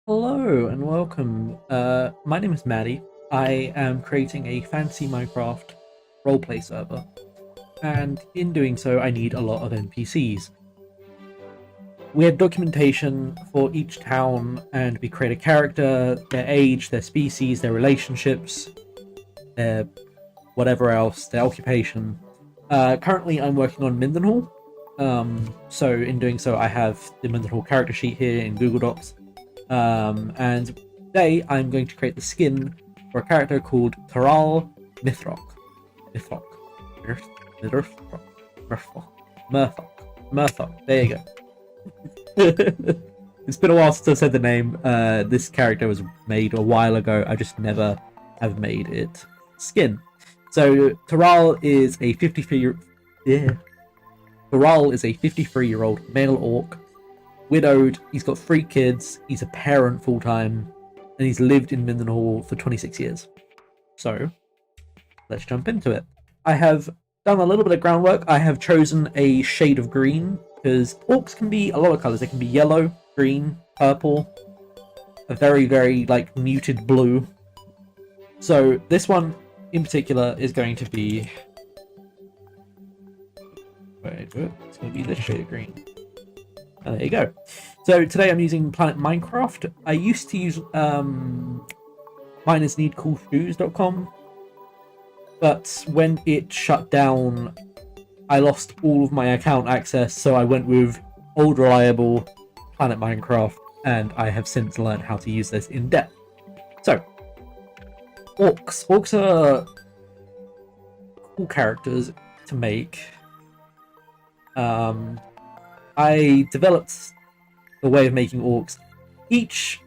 Hello and welcome. My name is Maddie. I am creating a fantasy Minecraft roleplay server, and in doing so, I need a lot of NPCs. We have documentation for each town, and we create a character, their age, their species, their relationships, their whatever else, their occupation. Currently, I'm working on Mindenhall. So in doing so, I have the Mindenhall character sheet here in Google Docs. And today I'm going to create the skin for a character called Taral Mithrok. Mithrok. Mithrok. Murthok. There you go. It's been a while since I said the name. This character was made a while ago. I just never have made it skin. So Taral is a 53-year-old male orc, widowed. He's got 3 kids. He's a parent full-time, and he's lived in Mindenhall for 26 years. So let's jump into it. I have done a little bit of groundwork. I have chosen a shade of green because orcs can be a lot of colors. They can be yellow, green, purple, a very, very like muted blue. So this one in particular is going to be, it's going to be this shade of green. There you go. So today I'm using Planet Minecraft. I used to use minersneedcoolshoes.com, but when it shut down, I lost all of my account access, so I went with old reliable Planet Minecraft, and I have since learned how to use this in depth. So, orcs. Orcs are cool characters to make. I developed the way of making orcs. Each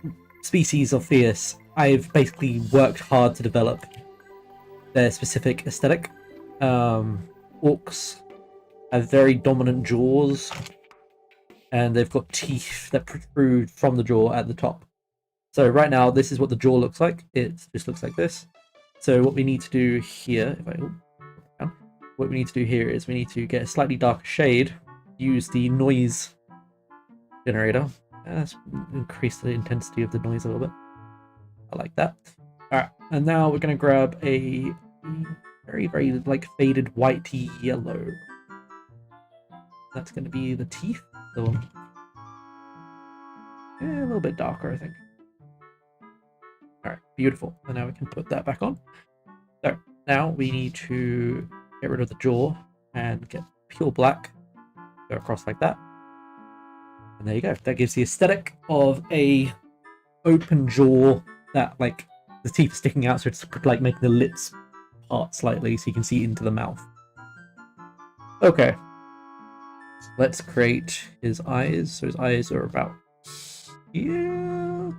species of Theous, I've basically worked hard to develop their specific aesthetic. Orcs have very dominant jaws, and they've got teeth that protrude from the jaw at the top. So right now, this is what the jaw looks like. It just looks like this. So what we need to do here, what we need to do here is we need to get a slightly darker shade. Use the noise generator. Let's increase the intensity of the noise a little bit. I like that. Alright, and now we're going to grab a very, very like faded whitey yellow. That's going to be the teeth. A little bit darker, I think. Alright, beautiful. And now we can put that back on. So now we need to get rid of the jaw and get pure black. Go across like that, and there you go. That gives the aesthetic of a open jaw that like the teeth are sticking out, so it's like making the lips part slightly so you can see into the mouth. Okay, let's create his eyes. So his eyes are about here,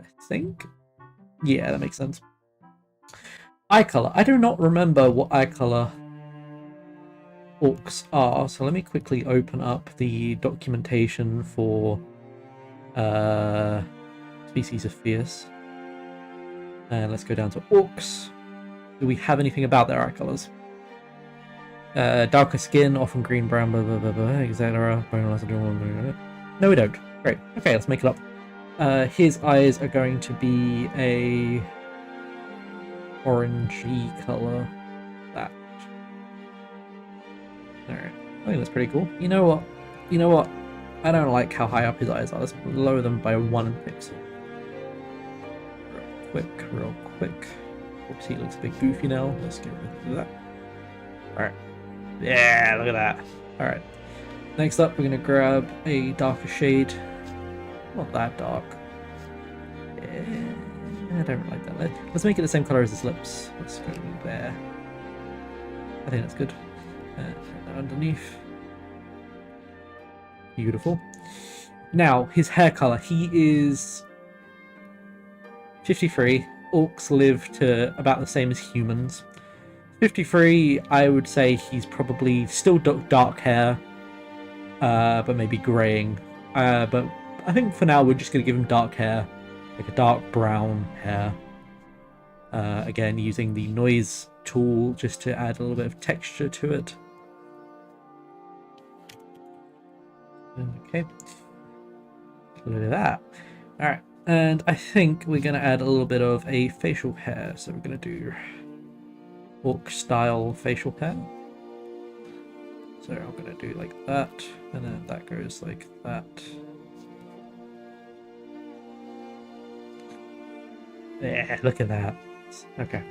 I think. Yeah, that makes sense. Eye color. I do not remember what eye color orcs are, so let me quickly open up the documentation for species of Theous, and let's go down to orcs. Do we have anything about their eye colors? Darker skin, often green, brown, blah blah blah blah, etc. No, we don't. Great. Okay, let's make it up. His eyes are going to be a orangey color. Alright, I think that's pretty cool. You know what? I don't like how high up his eyes are. Let's lower them by 1 pixel. Real quick. Oops, he looks a bit goofy now. Let's get rid of that. Alright. Yeah, look at that. Alright. Next up, we're going to grab a darker shade. Not that dark. Yeah, I don't like that. Let's make it the same color as his lips. Let's go there. I think that's good. Underneath. Beautiful. Now, his hair color. He is 53. Orcs live to about the same as humans. 53, I would say he's probably still dark hair, but maybe graying. But I think for now we're just going to give him dark hair, like a dark brown hair. Again, using the noise tool just to add a little bit of texture to it. Okay, look at that. All right, And I think we're going to add a little bit of a facial hair. So we're going to do orc style facial hair. So I'm going to do like that, and then that goes like that. Yeah, look at that. Okay.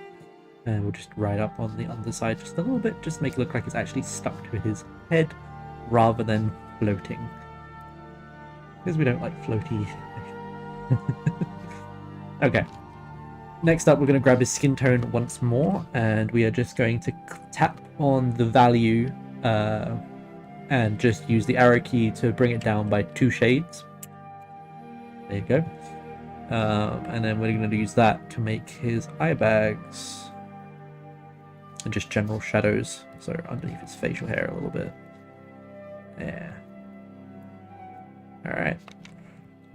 And we'll just ride up on the underside just a little bit, just to make it look like it's actually stuck to his head rather than floating. Because we don't like floaty. Okay. Next up, we're going to grab his skin tone once more, and we are just going to tap on the value and just use the arrow key to bring it down by 2 shades. There you go. And then we're going to use that to make his eye bags and just general shadows, so underneath his facial hair a little bit. Yeah. Alright.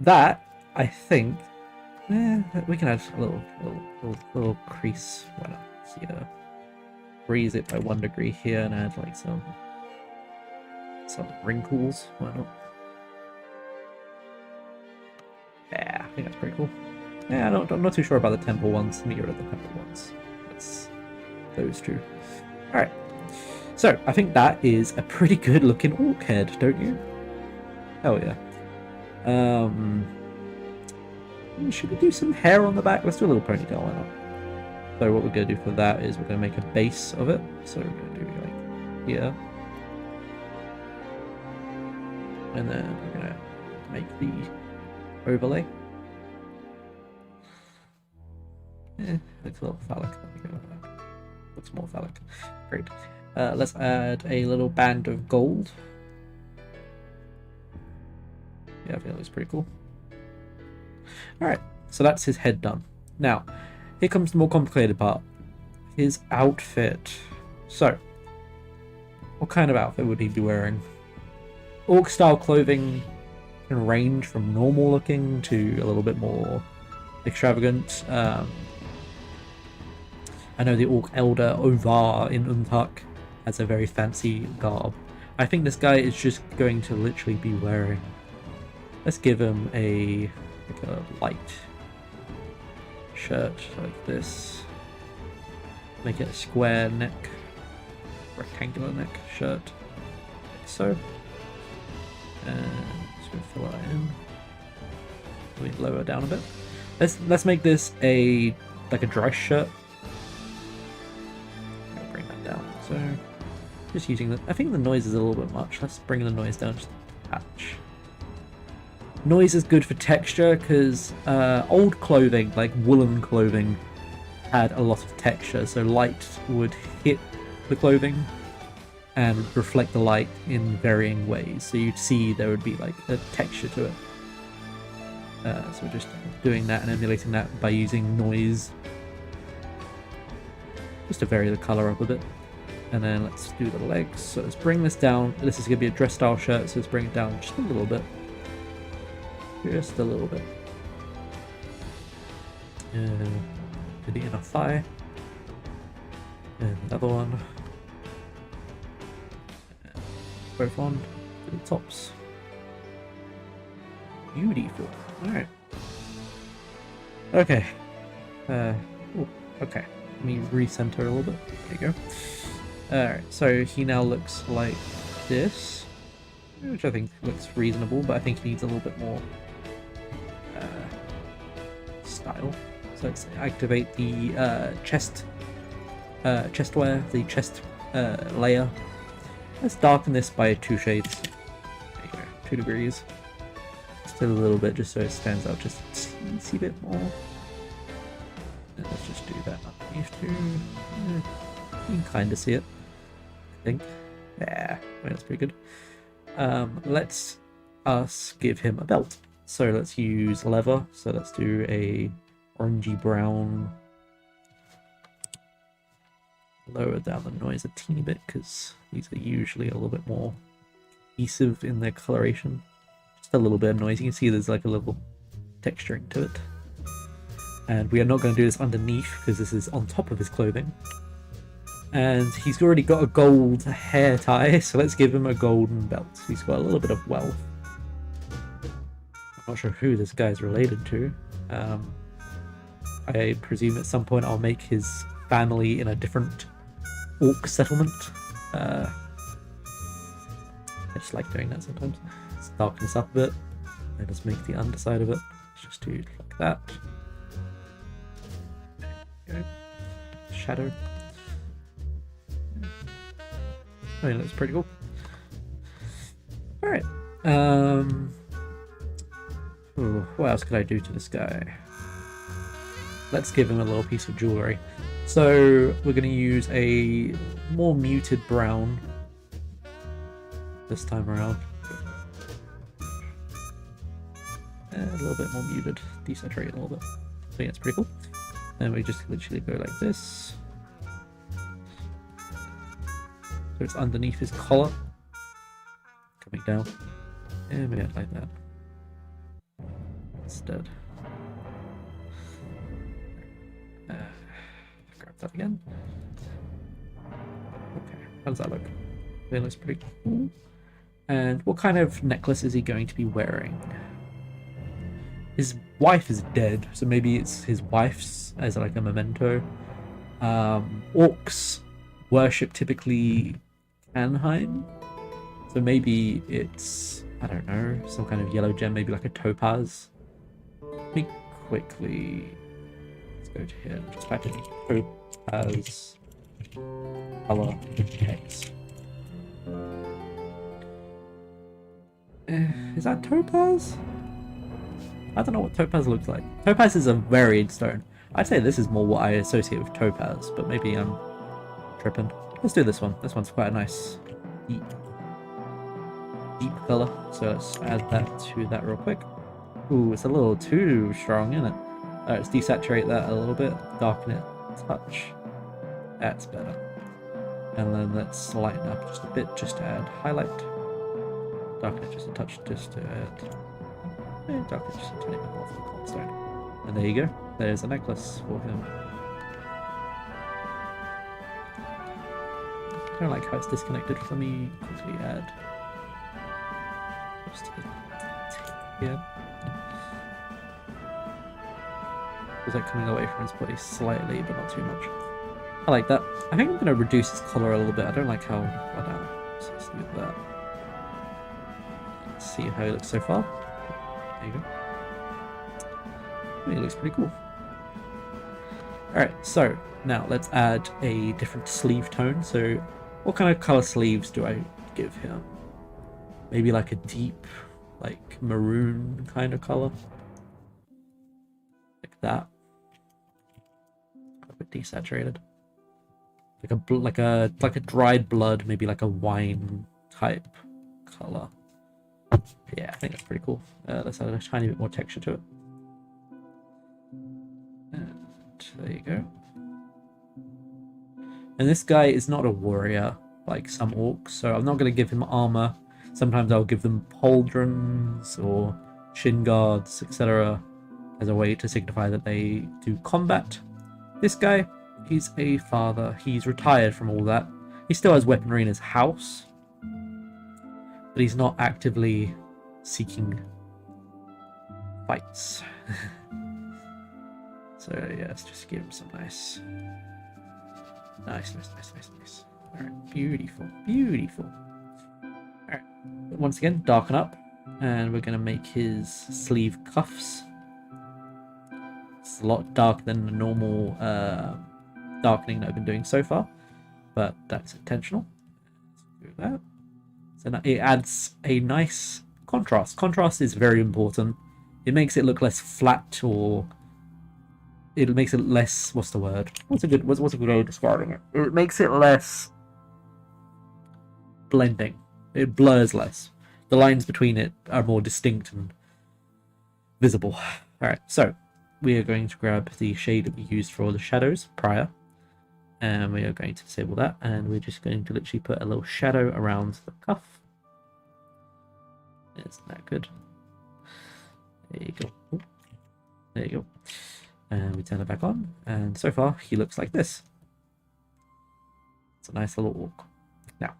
That, I think, we can add a little crease. Why not? Here. Raise it by 1 degree here and add like some wrinkles. Why not? Yeah, I think that's pretty cool. Yeah, I'm not too sure about the temple ones. Let me get rid of the temple ones. That's those two. Alright. So, I think that is a pretty good looking orc head, don't you? Hell yeah. Should we do some hair on the back? Let's do a little ponytail, why not? So what we're going to do for that is we're going to make a base of it. So we're going to do like here. And then we're going to make the overlay. Looks a little phallic. Looks more phallic. Great. Let's add a little band of gold. Yeah, I think that looks pretty cool. Alright, so that's his head done. Now, here comes the more complicated part. His outfit. So, what kind of outfit would he be wearing? Orc style clothing can range from normal looking to a little bit more extravagant. I know the Orc Elder Ovar in Untuck has a very fancy garb. I think this guy is just going to literally be wearing... Let's give him a light shirt like this. Make it a square neck, rectangular neck shirt, like so. And just gonna fill that in. Let me lower down a bit. Let's make this like a dress shirt. I'll bring that down. So just using the. I think the noise is a little bit much. Let's bring the noise down just a touch. Noise is good for texture because old clothing, like woolen clothing, had a lot of texture, so light would hit the clothing and reflect the light in varying ways. So you'd see there would be like a texture to it. So we're just doing that and emulating that by using noise, just to vary the color up a bit. And then let's do the legs. So let's bring this down. This is going to be a dress style shirt, so let's bring it down just a little bit. Just a little bit. To the inner thigh. And another one. And both on to the tops. Beautiful. Alright. Okay. Ooh, okay. Let me recenter a little bit. There you go. Alright, so he now looks like this. Which I think looks reasonable, but I think he needs a little bit more style. So let's activate the chest wear, the chest layer. Let's darken this by 2 shades. There you go, 2 degrees. Just a little bit, just so it stands out just a teensy bit more. And let's just do that underneath too. You can kind of see it, I think. Yeah, I mean, that's pretty good. Let's give him a belt. So let's use leather. So let's do a orangey brown. Lower down the noise a teeny bit because these are usually a little bit more cohesive in their coloration. Just a little bit of noise. You can see there's like a little texturing to it. And we are not going to do this underneath because this is on top of his clothing. And he's already got a gold hair tie, so let's give him a golden belt. He's got a little bit of wealth. Not sure who this guy's related to. I presume at some point I'll make his family in a different orc settlement. I just like doing that sometimes. Let's darken this up a bit. And just make the underside of it. Let's just do it like that. There we go. Shadow. I mean, that's pretty cool. Alright. What else could I do to this guy? Let's give him a little piece of jewelry. So we're going to use a more muted brown this time around. A little bit more muted, desaturate a little bit. I think that's pretty cool. Then we just literally go like this. So it's underneath his collar, coming down, and we get like that instead. Grab that again. Okay, how does that look? It looks pretty cool. And what kind of necklace is he going to be wearing? His wife is dead, so maybe it's his wife's as like a memento. Orcs worship typically Anheim, so maybe it's, I don't know, some kind of yellow gem, maybe like a topaz. Let me quickly, let's go to here and just type in topaz color text. Is that topaz? I don't know what topaz looks like. Topaz is a varied stone. I'd say this is more what I associate with topaz, but maybe I'm tripping. Let's do this one. This one's quite a nice deep color. So let's add that to that real quick. Ooh, it's a little too strong, isn't it? Let's desaturate that a little bit, darken it a touch. That's better. And then let's lighten up just a bit, just to add highlight. Darken it just a touch, just to add. Darken it just a tiny bit more for the cobblestone. And there you go. There's a necklace for him. I don't like how it's disconnected. Let me quickly add. Just yeah. It's like coming away from his body slightly, but not too much. I like that. I think I'm going to reduce his color a little bit. I don't like how. I don't know. So let's do that. Let's see how he looks so far. There you go. He looks pretty cool. Alright, so now let's add a different sleeve tone. So what kind of color sleeves do I give him? Maybe like a deep, like maroon kind of color. Like that. A bit desaturated. Like a dried blood, maybe like a wine type color. Yeah, I think that's pretty cool. Let's add a tiny bit more texture to it. And there you go. And this guy is not a warrior like some orcs, so I'm not going to give him armor. Sometimes I'll give them pauldrons or shin guards, etc., as a way to signify that they do combat. This guy, he's a father. He's retired from all that. He still has weaponry in his house, but he's not actively seeking fights. So yeah, let's just give him some nice. Alright, beautiful. Alright, once again, darken up, and we're going to make his sleeve cuffs. It's a lot darker than the normal darkening that I've been doing so far, but that's intentional. Let's do that. So now it adds a nice contrast. Contrast is very important. It makes it look less flat, or it makes it less. What's the word? What's a good way of describing it? It makes it less blending. It blurs less. The lines between it are more distinct and visible. All right, so we are going to grab the shade that we used for all the shadows prior, and we are going to disable that, and we're just going to literally put a little shadow around the cuff. Isn't that good? There you go. Ooh. There you go. And we turn it back on, and so far he looks like this. It's a nice little orc. Now,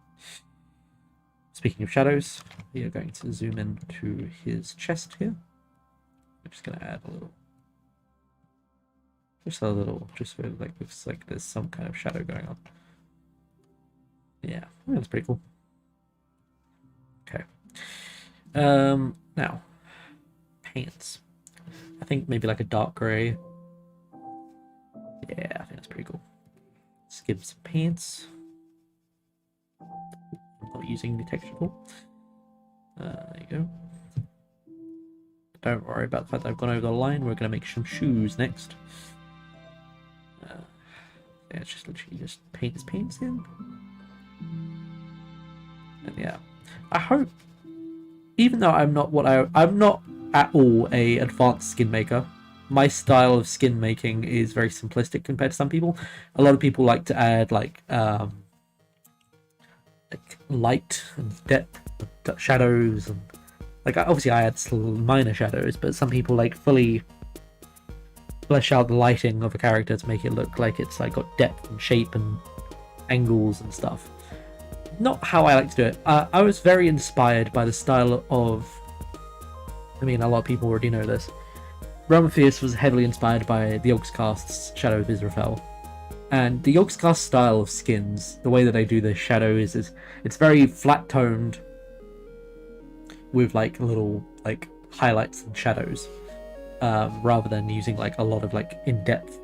speaking of shadows, we are going to zoom in to his chest here. I'm just gonna add a little, just a little, just so like looks like there's some kind of shadow going on. Yeah, that's pretty cool. Okay. Now, paints. I think maybe like a dark gray. Yeah, I think that's pretty cool. Let's give some paints. I'm not using the texture tool. There you go. Don't worry about the fact that I've gone over the line. We're going to make some shoes next. Yeah, it's just literally just paint his paints in. And yeah, I hope, even though I'm not I'm not at all a advanced skin maker. My style of skin making is very simplistic compared to some people. A lot of people like to add like light and depth, shadows, and like obviously I add minor shadows, but some people like fully flesh out the lighting of a character to make it look like it's like got depth and shape and angles and stuff. Not how I like to do it. I was very inspired by the style of, I mean, a lot of people already know this. Realm of Theous was heavily inspired by the Yogscast's Shadow of Israfel. And the Yogscast style of skins, the way that they do the shadows is it's very flat toned with like little like highlights and shadows, rather than using like a lot of like in-depth.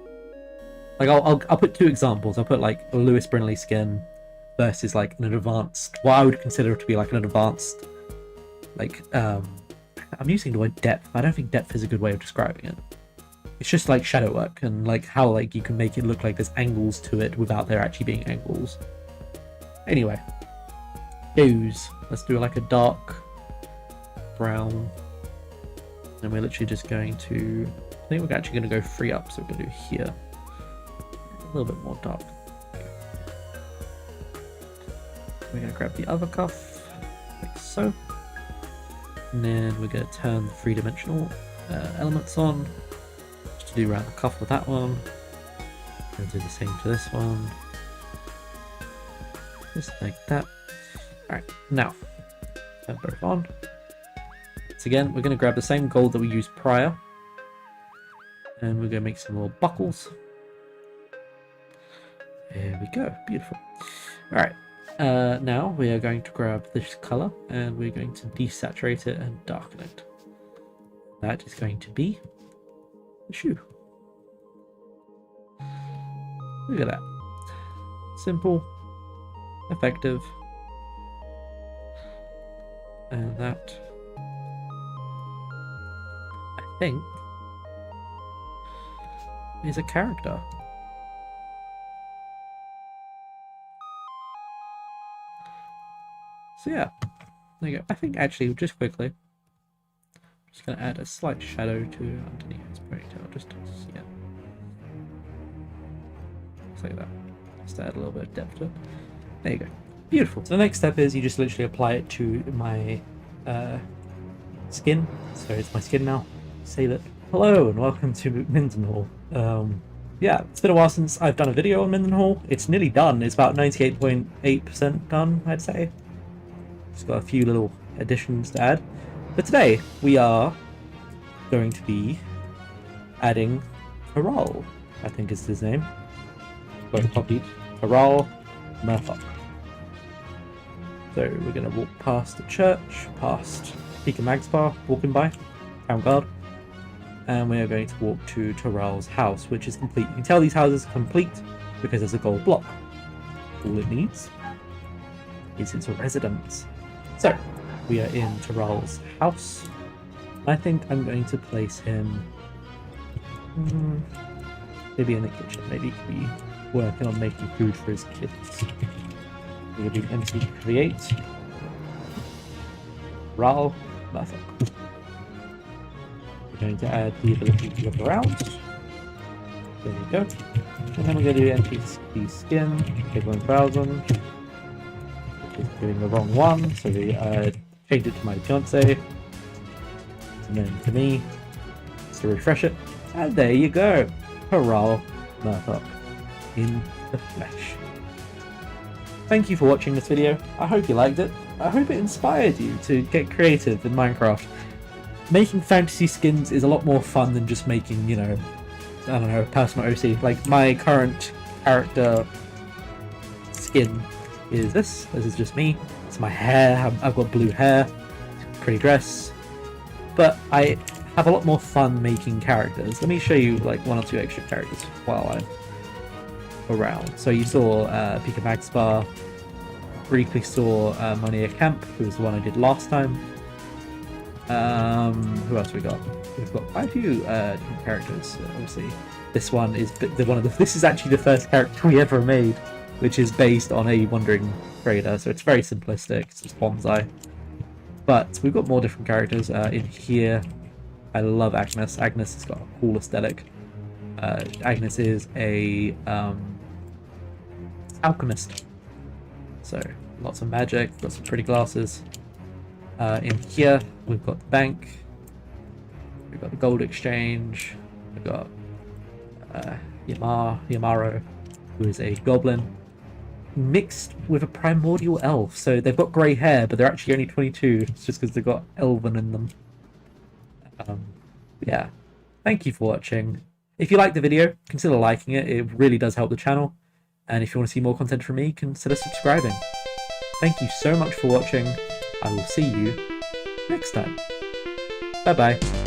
Like I'll put two examples. I'll put like a Lewis Brinley skin versus like an advanced, what I would consider to be like an advanced, like I'm using the word depth, but I don't think depth is a good way of describing it. It's just like shadow work and like how like you can make it look like there's angles to it without there actually being angles. Anyway, hues. Let's do like a dark brown, and we're literally just going to, I think we're actually going to go 3 up, so we're going to do here a little bit more dark. We're going to grab the other cuff like so, and then we're going to turn the 3-dimensional elements on just to do around the cuff with that one. We're going to do the same to this one, just like that. Alright, now turn both on. So again, we're going to grab the same gold that we used prior, and we're going to make some little buckles. There we go, beautiful. Alright, now we are going to grab this color and we're going to desaturate it and darken it. That is going to be the shoe. Look at that. Simple, effective, and that, I think, is a character. So yeah, there you go. I think actually, just quickly, I'm just going to add a slight shadow to underneath his ponytail, just to, yeah, just like that. Just to add a little bit of depth to it. There you go. Beautiful. So the next step is you just literally apply it to my skin. So it's my skin now. Save it. Hello and welcome to Mindenhall. Yeah, it's been a while since I've done a video on Mindenhall. It's nearly done. It's about 98.8% done, I'd say. Just got a few little additions to add. But today we are going to be adding Haral, I think is his name. Got it copied. Haral Murthok. So we're going to walk past the church, past Peak of Magspar, walking by, Town Guard, and we are going to walk to Taral's house, which is complete. You can tell these houses are complete because there's a gold block. All it needs is its residence. So we are in Taral's house. I think I'm going to place him maybe in the kitchen. Maybe he could be working on making food for his kids. We're going to do MC Create. Ral Murthok. We're going to add the ability to look around. There we go. And then we're going to do NPC Skin, Table 1000, which is doing the wrong one, so we changed it to my fiance, and then to me, just to refresh it. And there you go! Haral Murthok in the flesh. Thank you for watching this video. I hope you liked it. I hope it inspired you to get creative in Minecraft. making fantasy skins is a lot more fun than just making, you know, I don't know, personal OC. Like, my current character skin is this. This is just me. It's my hair. I've got blue hair, pretty dress. But I have a lot more fun making characters. Let me show you like 1 or 2 extra characters while I'm around. So you saw Pika Magspar, briefly saw Monia Camp, who was the one I did last time. Who else we got? We've got quite a few different characters. Obviously, this one is this is actually the first character we ever made, which is based on a wandering trader. So it's very simplistic. It's just bonsai. But we've got more different characters in here. I love Agnes. Agnes has got a cool aesthetic. Agnes is a alchemist. So lots of magic, got some pretty glasses. In here, we've got the bank. We've got the gold exchange. We've got Yamaro, who is a goblin, mixed with a primordial elf. So they've got grey hair, but they're actually only 22. It's just because they've got elven in them. Yeah, thank you for watching. If you liked the video, consider liking it. It really does help the channel. And if you want to see more content from me, consider subscribing. Thank you so much for watching. I will see you next time. Bye bye.